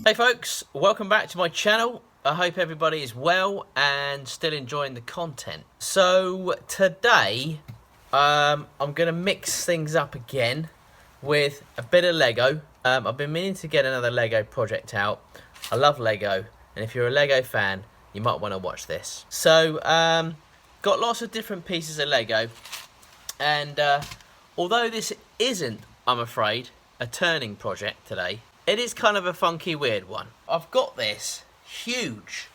Hey folks, welcome back to my channel. I hope everybody is well and still enjoying the content. So today I'm going to mix things up again with a bit of Lego. I've been meaning to get another Lego project out. I love Lego, and if you're a Lego fan you might want to watch this. So got lots of different pieces of Lego, and although this isn't, I'm afraid, a turning project today, it is kind of a funky, weird one. I've got this huge,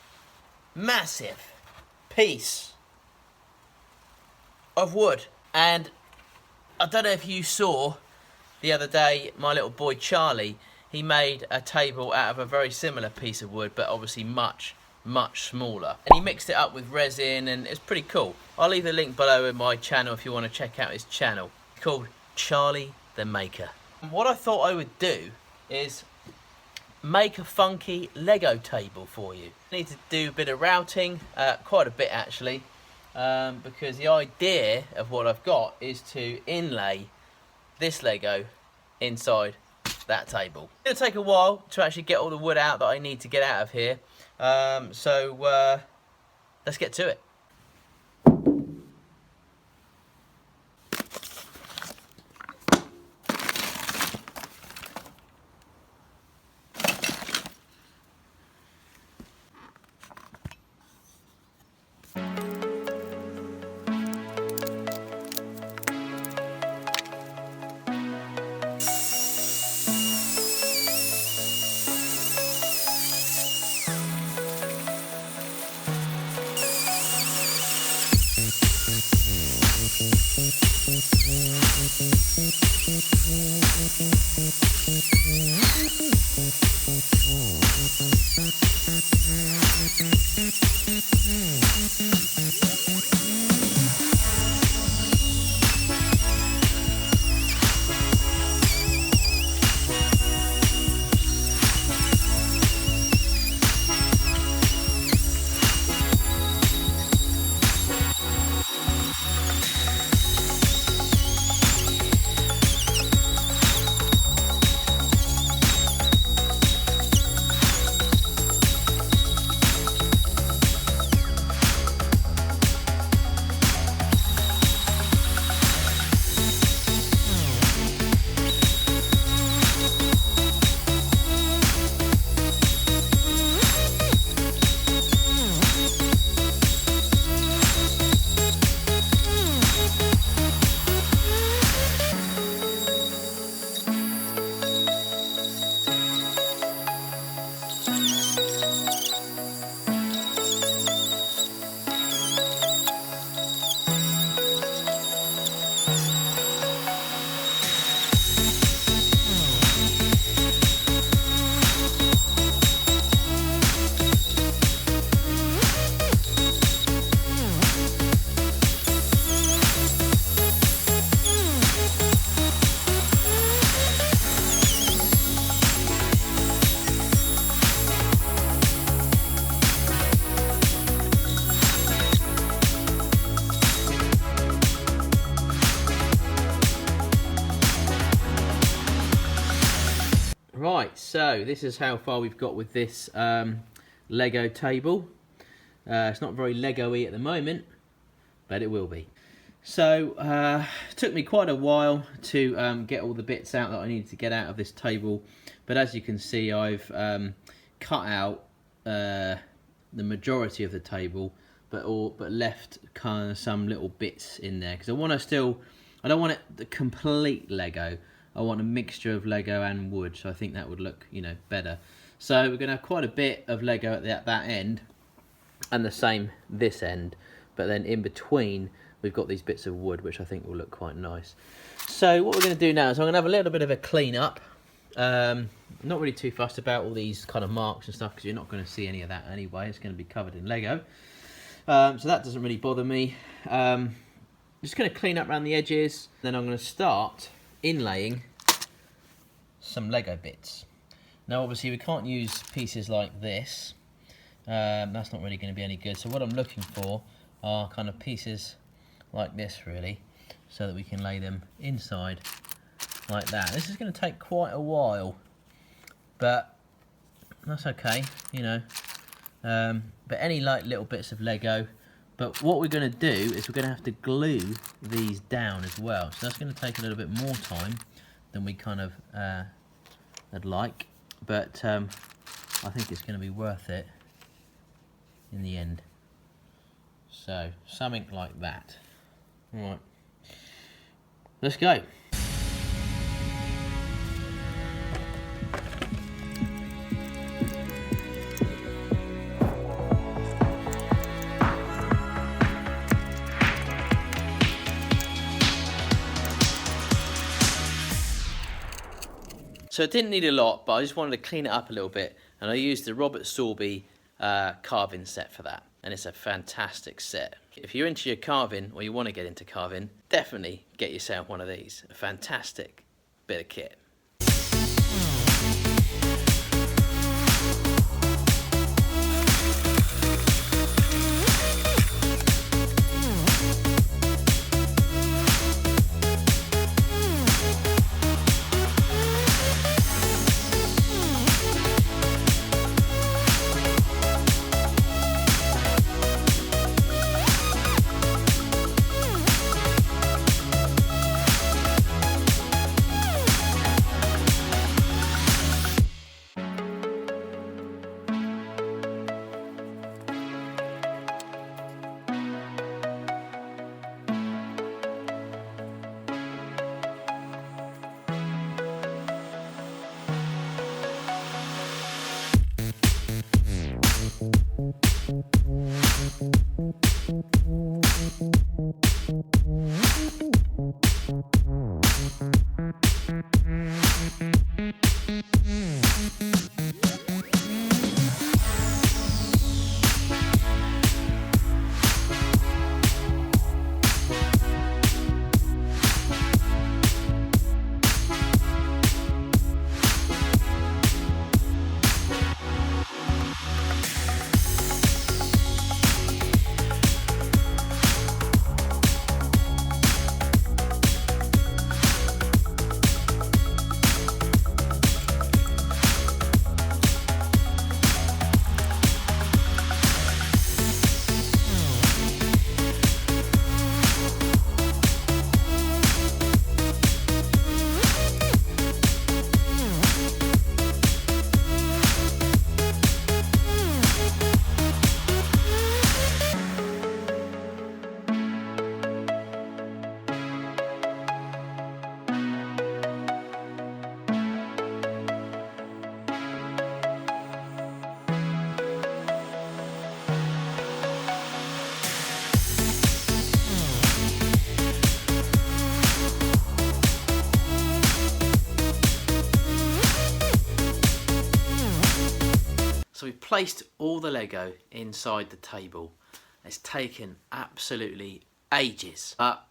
massive piece of wood, and I don't know if you saw the other day, my little boy Charlie, he made a table out of a very similar piece of wood, but obviously much smaller. And he mixed it up with resin, and it's pretty cool. I'll leave the link below in my channel if you want to check out his channel. It's called Charlie the Maker. And what I thought I would do is make a funky Lego table for you. I need to do a bit of routing, quite a bit actually, because the idea of what I've got is to inlay this Lego inside that table. It'll take a while to actually get all the wood out that I need to get out of here, so let's get to it. Right, so this is how far we've got with this Lego table. It's not very Lego-y at the moment, but it will be. So it took me quite a while to get all the bits out that I needed to get out of this table, but as you can see, I've cut out the majority of the table, but left kind of some little bits in there, because I don't want it the complete Lego. I want a mixture of Lego and wood, so I think that would look, you know, better. So we're going to have quite a bit of Lego at that end, and the same this end, but then in between we've got these bits of wood, which I think will look quite nice. So what we're going to do now is I'm going to have a little bit of a clean up. Not really too fussed about all these kind of marks and stuff, because you're not going to see any of that anyway. It's going to be covered in Lego, so that doesn't really bother me. Just going to clean up around the edges, then I'm going to start inlaying some Lego bits. Now obviously we can't use pieces like this, that's not really going to be any good, so what I'm looking for are kind of pieces like this really, so that we can lay them inside like that. This is going to take quite a while, but that's okay, you know. But any like little bits of Lego. But what we're going to do is we're going to have to glue these down as well. So that's going to take a little bit more time than we kind of would like. But I think it's going to be worth it in the end. So something like that. All right, let's go. So it didn't need a lot, but I just wanted to clean it up a little bit, and I used the SORBY carving set for that, and it's a fantastic set. If you're into your carving, or you want to get into carving, definitely get yourself one of these. A fantastic bit of kit. So we've placed all the Lego inside the table. It's taken absolutely ages, but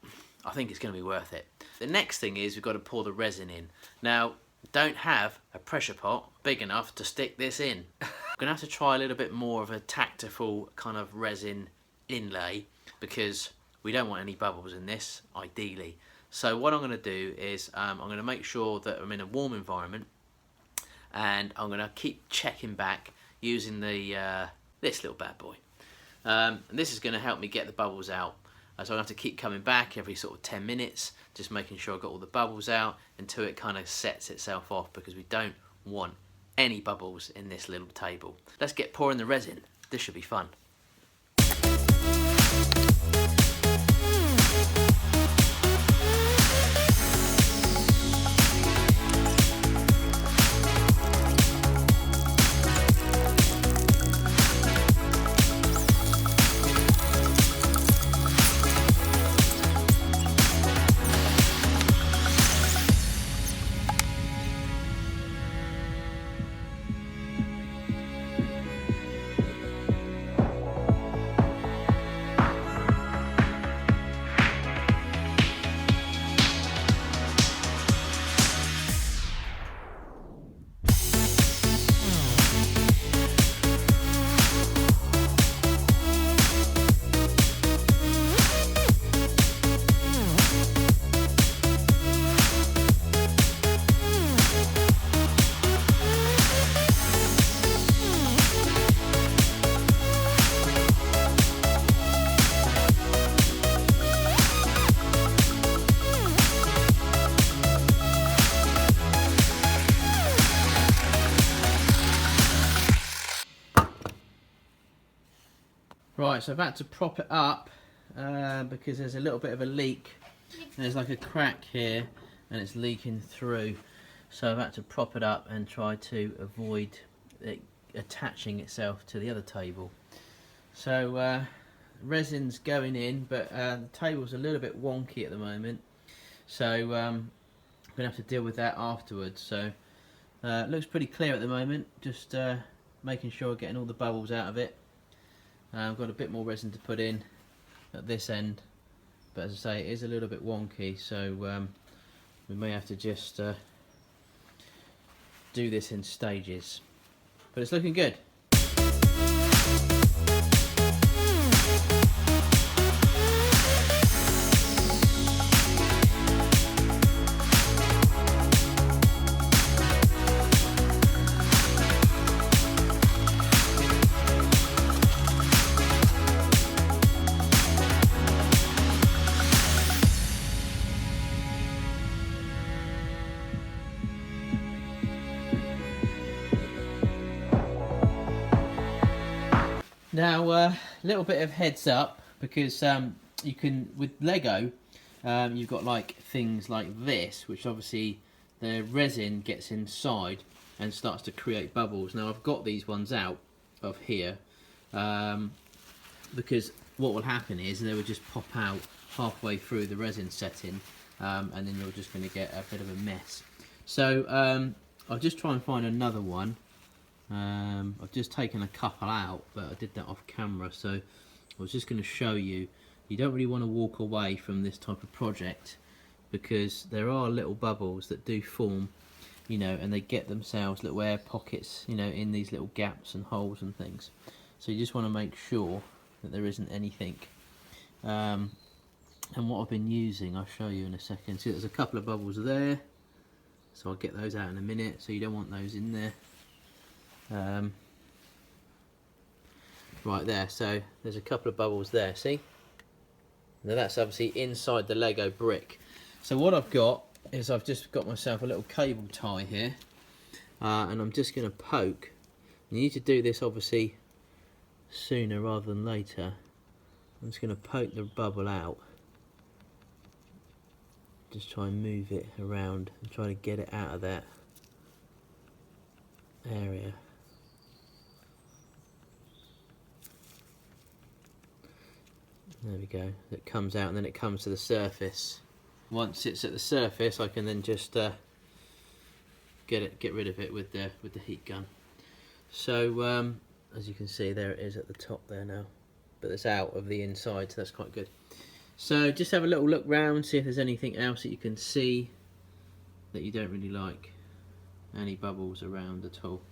I think it's going to be worth it. The next thing is we've got to pour the resin in. Now, don't have a pressure pot big enough to stick this in. I'm going to have to try a little bit more of a tactful kind of resin inlay, because we don't want any bubbles in this, ideally. So what I'm going to do is I'm going to make sure that I'm in a warm environment, and I'm going to keep checking back using the this little bad boy. And this is going to help me get the bubbles out. So I'm going to have to keep coming back every sort of 10 minutes, just making sure I've got all the bubbles out until it kind of sets itself off, because we don't want any bubbles in this little table. Let's get pouring the resin. This should be fun. Right, so I've had to prop it up because there's a little bit of a leak. There's like a crack here and it's leaking through. So I've had to prop it up and try to avoid it attaching itself to the other table. So resin's going in, but the table's a little bit wonky at the moment. So I'm going to have to deal with that afterwards. So it looks pretty clear at the moment, just making sure I'm getting all the bubbles out of it. I've got a bit more resin to put in at this end, but as I say, it is a little bit wonky, so we may have to just do this in stages. But it's looking good. Now, a little bit of heads up, because you can, with Lego, you've got like things like this, which obviously the resin gets inside and starts to create bubbles. Now I've got these ones out of here because what will happen is they will just pop out halfway through the resin setting, and then you're just going to get a bit of a mess. So I'll just try and find another one. I've just taken a couple out, but I did that off camera, so I was just going to show you. You don't really want to walk away from this type of project because there are little bubbles that do form, you know, and they get themselves little air pockets, you know, in these little gaps and holes and things. So you just want to make sure that there isn't anything. And what I've been using, I'll show you in a second. See, there's a couple of bubbles there, so I'll get those out in a minute. So you don't want those in there. Right there, so there's a couple of bubbles there, see? Now that's obviously inside the Lego brick. So what I've got is I've just got myself a little cable tie here, and I'm just going to poke. You need to do this obviously sooner rather than later. I'm just going to poke the bubble out. Just try and move it around and try to get it out of that area. There we go. It comes out and then it comes to the surface. Once it's at the surface, I can then just get rid of it with the heat gun. So as you can see, there it is at the top there now, but it's out of the inside, so that's quite good. So just have a little look round, see if there's anything else that you can see that you don't really like, any bubbles around at all,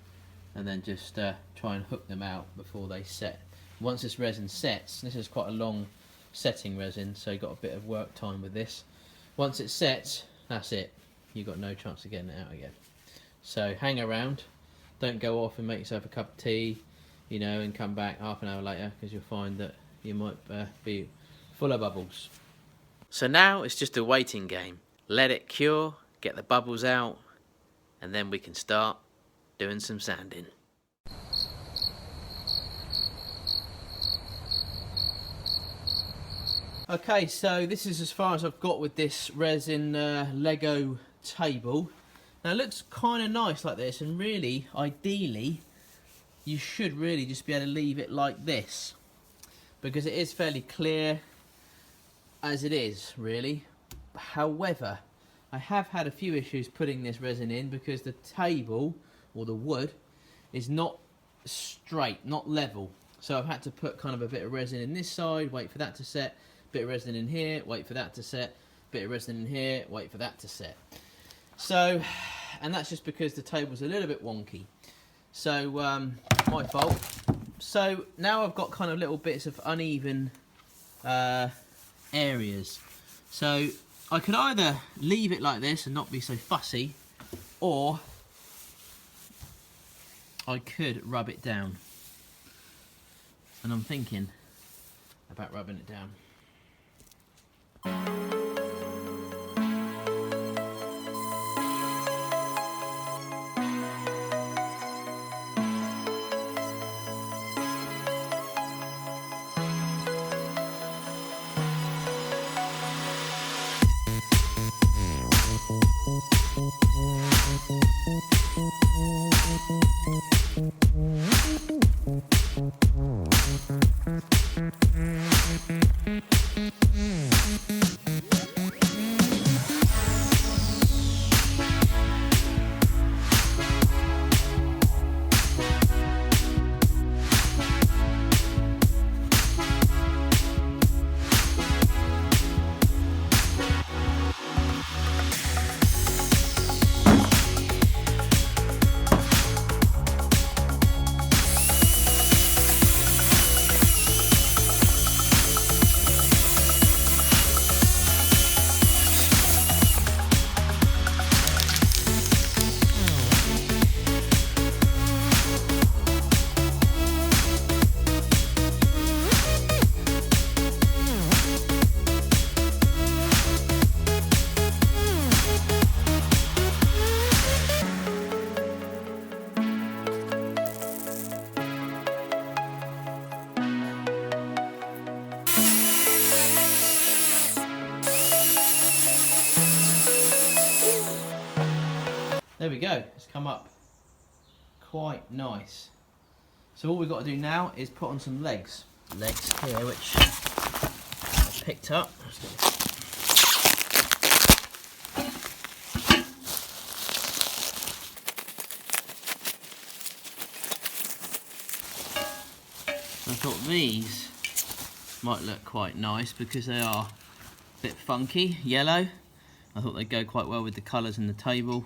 and then just try and hook them out before they set. Once this resin sets, this is quite a long setting resin, so you've got a bit of work time with this. Once it sets, that's it. You've got no chance of getting it out again. So hang around, don't go off and make yourself a cup of tea, you know, and come back half an hour later, because you'll find that you might be full of bubbles. So now it's just a waiting game. Let it cure, get the bubbles out, and then we can start doing some sanding. Okay, so this is as far as I've got with this resin Lego table. Now it looks kind of nice like this, and really, ideally, you should really just be able to leave it like this, because it is fairly clear as it is, really. However, I have had a few issues putting this resin in because the table, or the wood, is not straight, not level. So I've had to put kind of a bit of resin in this side, wait for that to set, bit of resin in here, wait for that to set, bit of resin in here, wait for that to set. So, and that's just because the table's a little bit wonky. So, my fault. So now I've got kind of little bits of uneven areas. So I could either leave it like this and not be so fussy, or I could rub it down. And I'm thinking about rubbing it down. we go, it's come up quite nice. So all we've got to do now is put on some legs here, which I picked up. I thought these might look quite nice because they are a bit funky, yellow. I thought they'd go quite well with the colours in the table.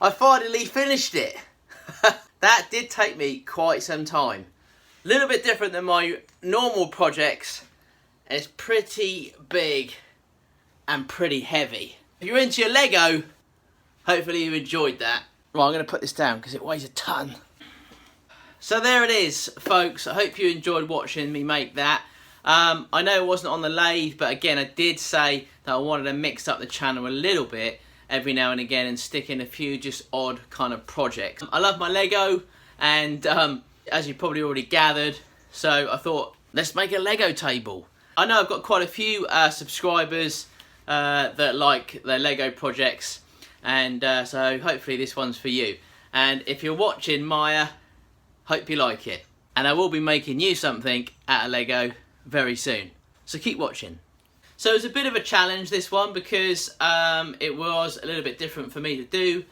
I finally finished it. That did take me quite some time. A little bit different than my normal projects. It's pretty big and pretty heavy. If you're into your Lego, hopefully you enjoyed that. Right, I'm going to put this down because it weighs a ton. So there it is, folks. I hope you enjoyed watching me make that. I know it wasn't on the lathe, but again, I did say that I wanted to mix up the channel a little bit every now and again and stick in a few just odd kind of projects. I love my Lego, and as you probably already gathered, so I thought, let's make a Lego table. I know I've got quite a few subscribers that like their Lego projects, and so hopefully this one's for you. And if you're watching, Maya, hope you like it. And I will be making you something out of Lego very soon. So keep watching. So it was a bit of a challenge, this one, because it was a little bit different for me to do.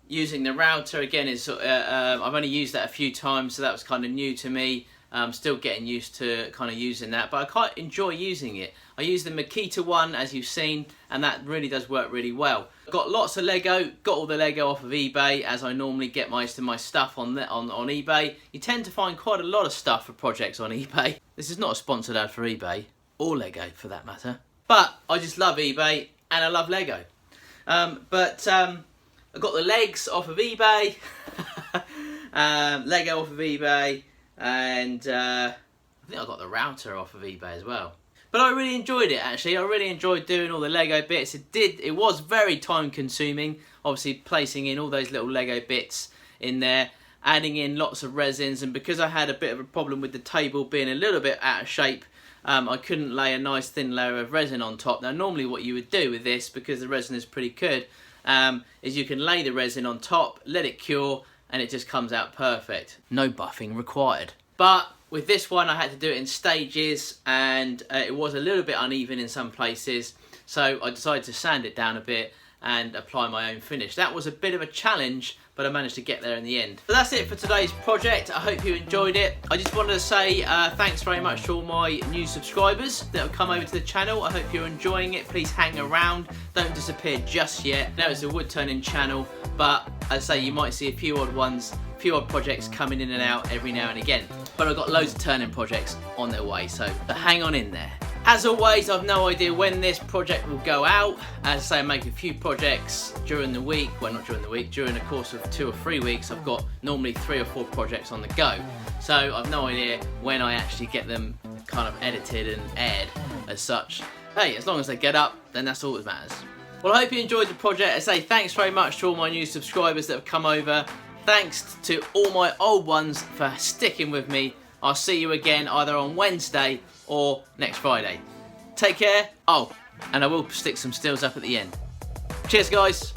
Using the router, again, is I've only used that a few times, so that was kind of new to me. I'm still getting used to kind of using that, but I quite enjoy using it. I use the Makita one, as you've seen, and that really does work really well. Got lots of Lego, got all the Lego off of eBay, as I normally get most of my stuff on eBay. You tend to find quite a lot of stuff for projects on eBay. This is not a sponsored ad for eBay, or Lego for that matter. But I just love eBay, and I love Lego. I got the legs off of eBay, Lego off of eBay, and I think I got the router off of eBay as well. But I really enjoyed it, actually. I really enjoyed doing all the Lego bits. It was very time consuming, obviously placing in all those little Lego bits in there, adding in lots of resins, and because I had a bit of a problem with the table being a little bit out of shape, I couldn't lay a nice thin layer of resin on top. Now normally what you would do with this, because the resin is pretty good, is you can lay the resin on top, let it cure, and it just comes out perfect. No buffing required. But with this one I had to do it in stages, and it was a little bit uneven in some places, so I decided to sand it down a bit and apply my own finish. That was a bit of a challenge, but I managed to get there in the end. So that's it for today's project. I hope you enjoyed it. I just wanted to say thanks very much to all my new subscribers that have come over to the channel. I hope you're enjoying it. Please hang around. Don't disappear just yet. Now it's a wood turning channel, but as I say, you might see a few odd projects coming in and out every now and again. But I've got loads of turning projects on their way, so hang on in there. As always, I've no idea when this project will go out. As I say, I make a few projects during the week. Well, not during the week, during the course of 2 or 3 weeks, I've got normally 3 or 4 projects on the go. So I've no idea when I actually get them kind of edited and aired as such. Hey, as long as they get up, then that's all that matters. Well, I hope you enjoyed the project. I say thanks very much to all my new subscribers that have come over. Thanks to all my old ones for sticking with me. I'll see you again either on Wednesday or next Friday. Take care. Oh, and I will stick some stills up at the end. Cheers, guys.